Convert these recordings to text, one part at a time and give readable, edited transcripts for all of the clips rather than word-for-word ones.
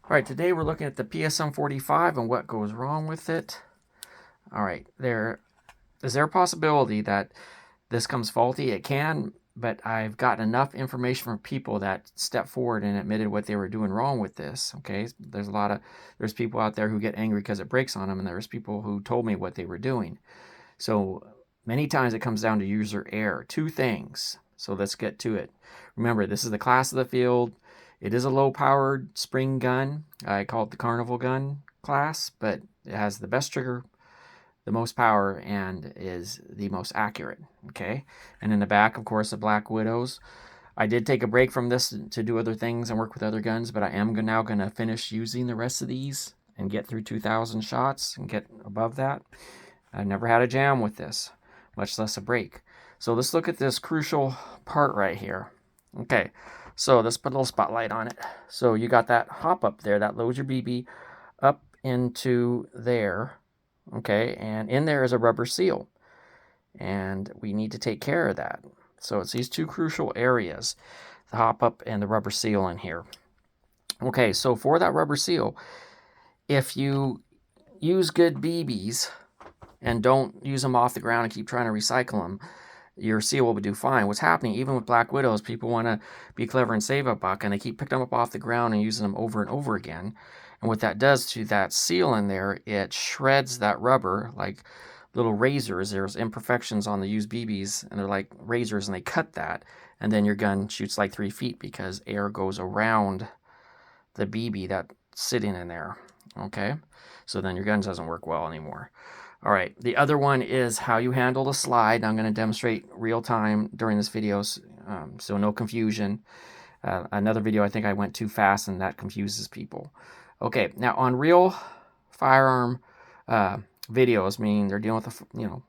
All right, today we're looking at the PSM45 and what goes wrong with it. All right, is there a possibility that this comes faulty? It can, but I've gotten enough information from people that stepped forward and admitted what they were doing wrong with this. Okay, there's people out there who get angry because it breaks on them, and there's people who told me what they were doing. So many times it comes down to user error. Two things. So let's get to it. Remember, this is the class of the field. It is a low-powered spring gun. I call it the Carnival gun class, but it has the best trigger, the most power, and is the most accurate. Okay, and in the back, of course, the Black Widows. I did take a break from this to do other things and work with other guns, but I am now going to finish using the rest of these and get through 2,000 shots and get above that. I've never had a jam with this, much less a break. So let's look at this crucial part right here. Okay, so let's put a little spotlight on it. So you got that hop up there, that loads your BB up into there. Okay, and in there is a rubber seal. And we need to take care of that. So it's these two crucial areas, the hop up and the rubber seal in here. Okay, so for that rubber seal, if you use good BBs and don't use them off the ground and keep trying to recycle them, your seal will do fine. What's happening, even with Black Widows, people want to be clever and save a buck, and they keep picking them up off the ground and using them over and over again. And what that does to that seal in there, it shreds that rubber like little razors. There's imperfections on the used BBs, and they're like razors, and they cut that, and then your gun shoots like 3 feet because air goes around the BB that's sitting in there. Okay, so then your gun doesn't work well anymore. All right, the other one is how you handle the slide. I'm going to demonstrate real time during this video, so no confusion. Another video, I think I went too fast, and that confuses people. Okay, now on real firearm videos, meaning they're dealing with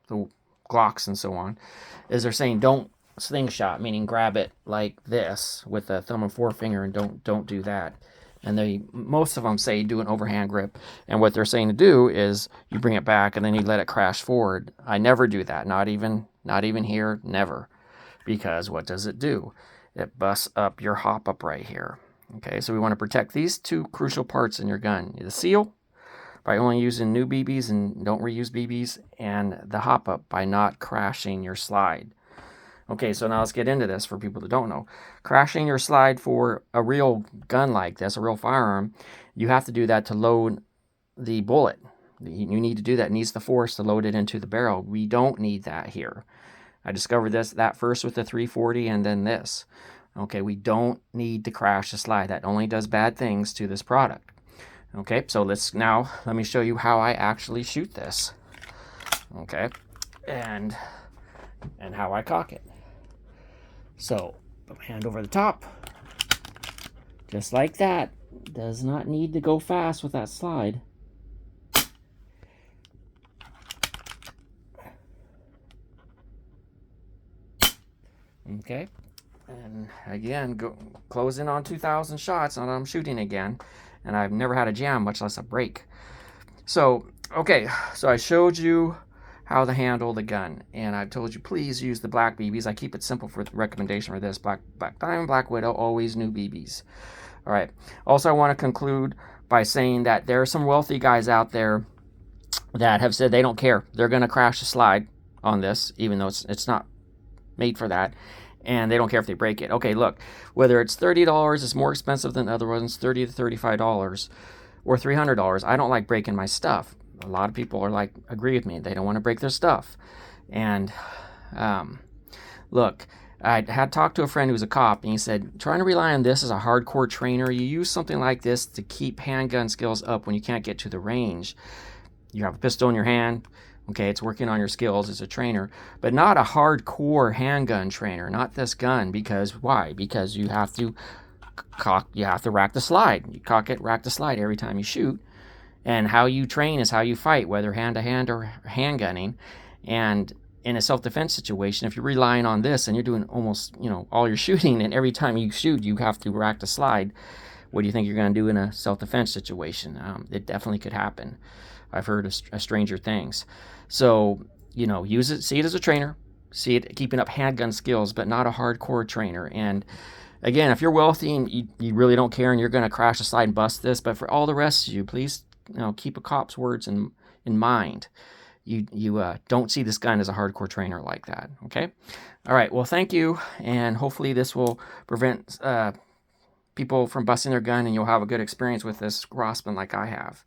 the Glocks and so on, is they're saying don't slingshot, meaning grab it like this with a thumb and forefinger, and don't do that. And most of them say do an overhand grip, and what they're saying to do is you bring it back and then you let it crash forward. I never do that, not even here, never, because what does it do? It busts up your hop up right here. Okay, so we want to protect these two crucial parts in your gun: the seal by only using new BBs and don't reuse BBs, and the hop up by not crashing your slide. Okay, so now let's get into this for people that don't know. Crashing your slide for a real gun like this, a real firearm, you have to do that to load the bullet. You need to do that. It needs the force to load it into the barrel. We don't need that here. I discovered that first with the 340 and then this. Okay, we don't need to crash the slide. That only does bad things to this product. Okay, so let me show you how I actually shoot this. Okay, and how I cock it. So, put my hand over the top, just like that. Does not need to go fast with that slide. Okay, and again, close in on 2,000 shots, and I'm shooting again, and I've never had a jam, much less a break. So, okay, so I showed you how to handle the gun, and I told you please use the black BBs. I keep it simple for the recommendation for this: Black Diamond, Black Widow, always new BBs. All right. Also, I want to conclude by saying that there are some wealthy guys out there that have said they don't care. They're going to crash the slide on this, even though it's not made for that, and they don't care if they break it. Okay, look, whether it's $30, it's more expensive than other ones, $30 to $35, or $300. I don't like breaking my stuff. A lot of people agree with me. They don't want to break their stuff. And look, I had talked to a friend who's a cop, and he said, trying to rely on this as a hardcore trainer, you use something like this to keep handgun skills up when you can't get to the range. You have a pistol in your hand. Okay, it's working on your skills as a trainer, but not a hardcore handgun trainer, not this gun. Because why? Because you have to rack the slide. You cock it, rack the slide every time you shoot. And how you train is how you fight, whether hand-to-hand or handgunning. And in a self-defense situation, if you're relying on this and you're doing almost, all your shooting, and every time you shoot, you have to rack the slide, what do you think you're going to do in a self-defense situation? It definitely could happen. I've heard of stranger things. So, see it as a trainer. See it keeping up handgun skills, but not a hardcore trainer. And Again, if you're wealthy and you really don't care and you're going to crash the site and bust this, but for all the rest of you, please, keep a cop's words in mind. You don't see this gun as a hardcore trainer like that. Okay. All right. Well, thank you, and hopefully this will prevent people from busting their gun, and you'll have a good experience with this Crosman like I have.